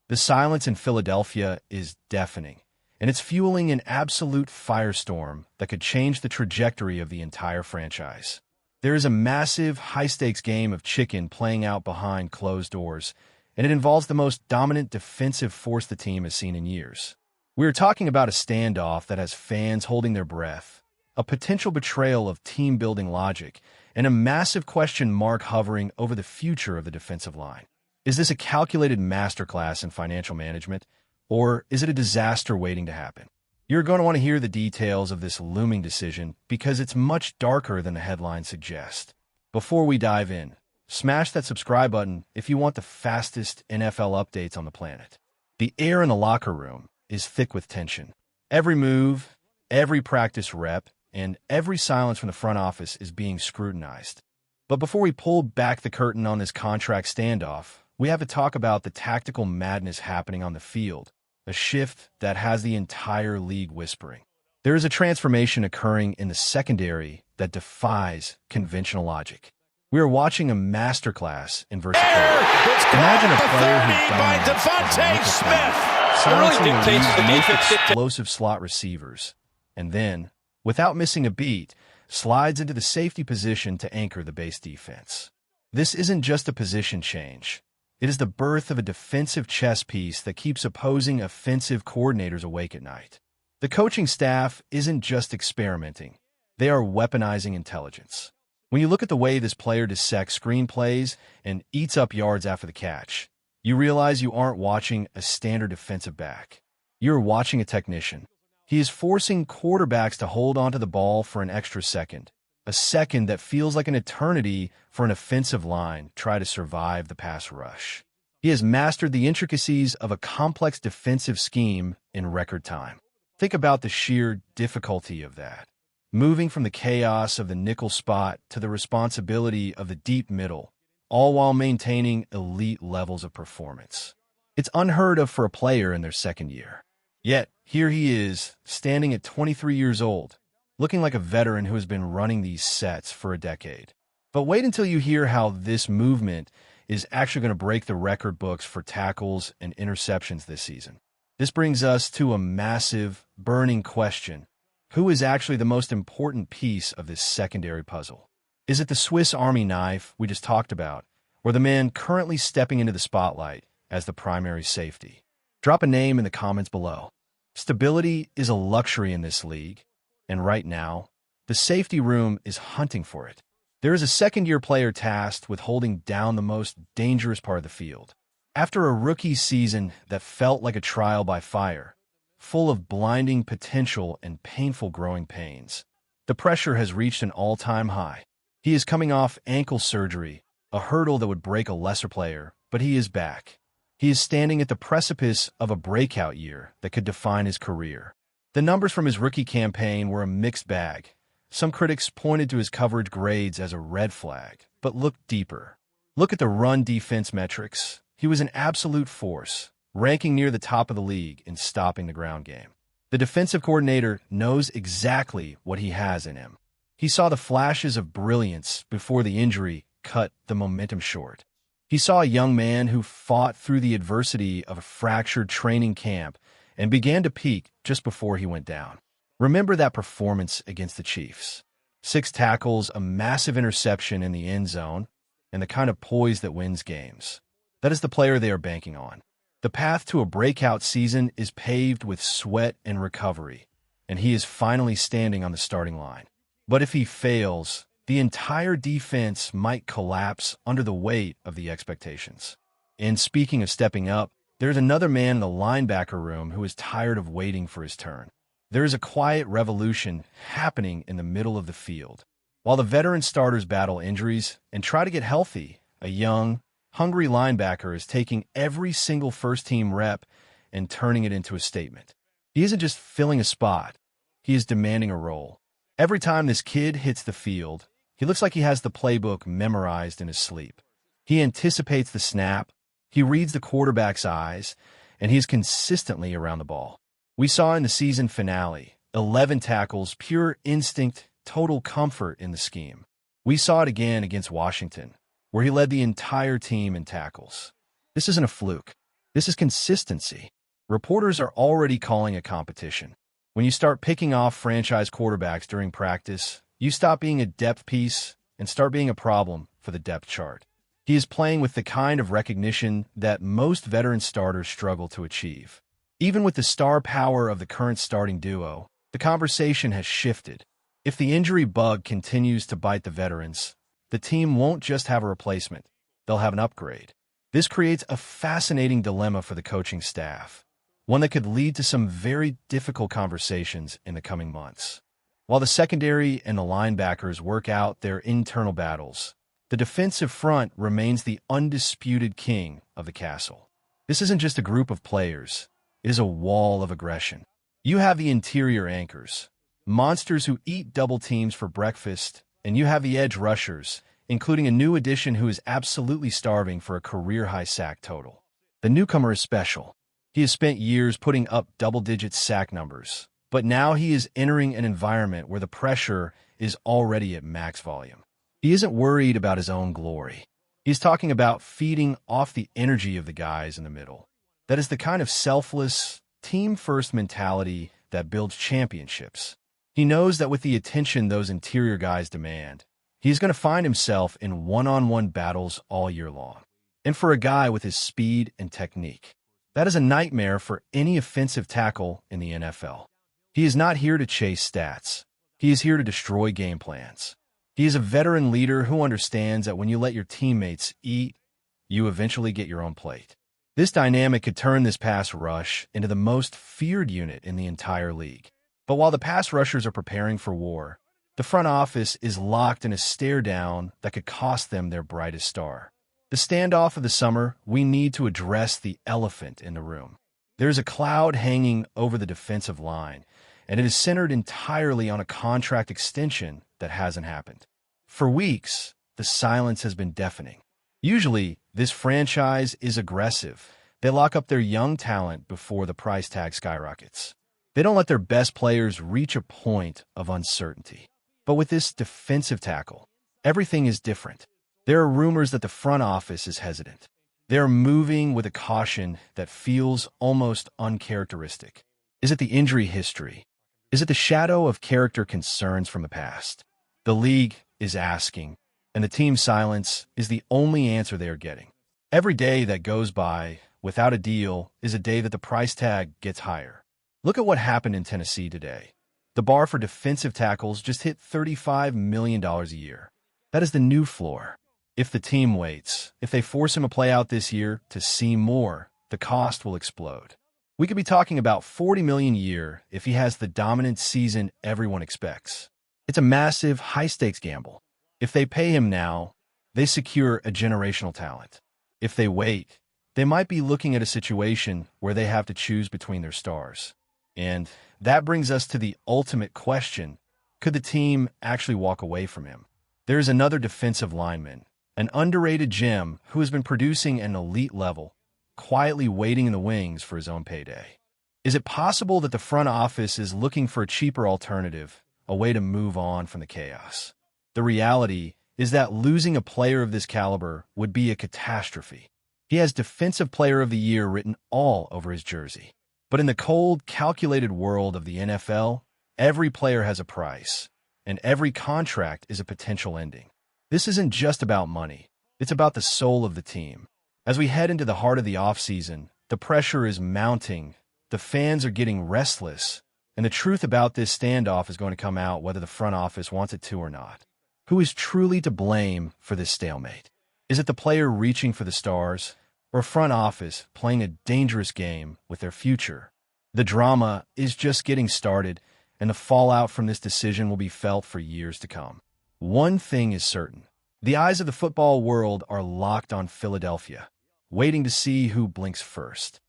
The silence in Philadelphia is deafening, and it's fueling an absolute firestorm that could change the trajectory of the entire franchise. There is a massive, high-stakes game of chicken playing out behind closed doors, and it involves the most dominant defensive force the team has seen in years. We are talking about a standoff that has fans holding their breath, a potential betrayal of team-building logic, and a massive question mark hovering over the future of the defensive line. Is this a calculated masterclass in financial management, or is it a disaster waiting to happen? You're going to want to hear the details of this looming decision because it's much darker than the headlines suggest. Before we dive in, smash that subscribe button if you want the fastest NFL updates on the planet. The air in the locker room is thick with tension. Every move, every practice rep, and every silence from the front office is being scrutinized. But before we pull back the curtain on this contract standoff, we have to talk about the tactical madness happening on the field, a shift that has the entire league whispering. There is a transformation occurring in the secondary that defies conventional logic. We are watching a masterclass in versatility. Imagine a player who dominates silencing the most explosive slot receivers, and then, without missing a beat, slides into the safety position to anchor the base defense. This isn't just a position change. It is the birth of a defensive chess piece that keeps opposing offensive coordinators awake at night. The coaching staff isn't just experimenting. They are weaponizing intelligence. When you look at the way this player dissects screenplays and eats up yards after the catch, you realize you aren't watching a standard defensive back. You're watching a technician. He is forcing quarterbacks to hold onto the ball for an extra second, a second that feels like an eternity for an offensive line try to survive the pass rush. He has mastered the intricacies of a complex defensive scheme in record time. Think about the sheer difficulty of that. Moving from the chaos of the nickel spot to the responsibility of the deep middle, all while maintaining elite levels of performance. It's unheard of for a player in their second year. Yet, here he is, standing at 23 years old, looking like a veteran who has been running these sets for a decade. But wait until you hear how this movement is actually going to break the record books for tackles and interceptions this season. This brings us to a massive, burning question. Who is actually the most important piece of this secondary puzzle? Is it the Swiss Army knife we just talked about, or the man currently stepping into the spotlight as the primary safety? Drop a name in the comments below. Stability is a luxury in this league, and right now, the safety room is hunting for it. There is a second-year player tasked with holding down the most dangerous part of the field. After a rookie season that felt like a trial by fire, full of blinding potential and painful growing pains, the pressure has reached an all-time high. He is coming off ankle surgery, a hurdle that would break a lesser player, but he is back. He is standing at the precipice of a breakout year that could define his career. The numbers from his rookie campaign were a mixed bag. Some critics pointed to his coverage grades as a red flag, but look deeper. Look at the run defense metrics. He was an absolute force, ranking near the top of the league in stopping the ground game. The defensive coordinator knows exactly what he has in him. He saw the flashes of brilliance before the injury cut the momentum short. He saw a young man who fought through the adversity of a fractured training camp and began to peak just before he went down. Remember that performance against the Chiefs. 6 tackles, a massive interception in the end zone, and the kind of poise that wins games. That is the player they are banking on. The path to a breakout season is paved with sweat and recovery, and he is finally standing on the starting line. But if he fails, the entire defense might collapse under the weight of the expectations. And speaking of stepping up, there's another man in the linebacker room who is tired of waiting for his turn. There is a quiet revolution happening in the middle of the field. While the veteran starters battle injuries and try to get healthy, a young, hungry linebacker is taking every single first-team rep and turning it into a statement. He isn't just filling a spot. He is demanding a role. Every time this kid hits the field, he looks like he has the playbook memorized in his sleep. He anticipates the snap, he reads the quarterback's eyes, and he is consistently around the ball. We saw in the season finale, 11 tackles, pure instinct, total comfort in the scheme. We saw it again against Washington, where he led the entire team in tackles. This isn't a fluke. This is consistency. Reporters are already calling a competition. When you start picking off franchise quarterbacks during practice, you stop being a depth piece and start being a problem for the depth chart. He is playing with the kind of recognition that most veteran starters struggle to achieve. Even with the star power of the current starting duo, the conversation has shifted. If the injury bug continues to bite the veterans, the team won't just have a replacement, they'll have an upgrade. This creates a fascinating dilemma for the coaching staff, one that could lead to some very difficult conversations in the coming months. While the secondary and the linebackers work out their internal battles, the defensive front remains the undisputed king of the castle. This isn't just a group of players, it is a wall of aggression. You have the interior anchors, monsters who eat double teams for breakfast, and you have the edge rushers, including a new addition who is absolutely starving for a career-high sack total. The newcomer is special. He has spent years putting up double-digit sack numbers, but now he is entering an environment where the pressure is already at max volume. He isn't worried about his own glory. He's talking about feeding off the energy of the guys in the middle. That is the kind of selfless, team-first mentality that builds championships. He knows that with the attention those interior guys demand, he's going to find himself in one-on-one battles all year long. And for a guy with his speed and technique, that is a nightmare for any offensive tackle in the NFL. He is not here to chase stats. He is here to destroy game plans. He is a veteran leader who understands that when you let your teammates eat, you eventually get your own plate. This dynamic could turn this pass rush into the most feared unit in the entire league. But while the pass rushers are preparing for war, the front office is locked in a stare-down that could cost them their brightest star. The standoff of the summer, we need to address the elephant in the room. There is a cloud hanging over the defensive line, and it is centered entirely on a contract extension that hasn't happened. For weeks, the silence has been deafening. Usually, this franchise is aggressive. They lock up their young talent before the price tag skyrockets. They don't let their best players reach a point of uncertainty. But with this defensive tackle, everything is different. There are rumors that the front office is hesitant. They are moving with a caution that feels almost uncharacteristic. Is it the injury history? Is it the shadow of character concerns from the past? The league is asking, and the team's silence is the only answer they are getting. Every day that goes by without a deal is a day that the price tag gets higher. Look at what happened in Tennessee today. The bar for defensive tackles just hit $35 million a year. That is the new floor. If the team waits, if they force him to play out this year to see more, the cost will explode. We could be talking about $40 million a year if he has the dominant season everyone expects. It's a massive, high-stakes gamble. If they pay him now, they secure a generational talent. If they wait, they might be looking at a situation where they have to choose between their stars. And that brings us to the ultimate question. Could the team actually walk away from him? There is another defensive lineman, an underrated gem who has been producing an elite level, quietly waiting in the wings for his own payday. Is it possible that the front office is looking for a cheaper alternative, a way to move on from the chaos? The reality is that losing a player of this caliber would be a catastrophe. He has Defensive Player of the Year written all over his jersey. But in the cold, calculated world of the NFL, every player has a price, and every contract is a potential ending. This isn't just about money. It's about the soul of the team. As we head into the heart of the offseason, the pressure is mounting, the fans are getting restless, and the truth about this standoff is going to come out whether the front office wants it to or not. Who is truly to blame for this stalemate? Is it the player reaching for the stars, or a front office playing a dangerous game with their future? The drama is just getting started, and the fallout from this decision will be felt for years to come. One thing is certain. The eyes of the football world are locked on Philadelphia, waiting to see who blinks first.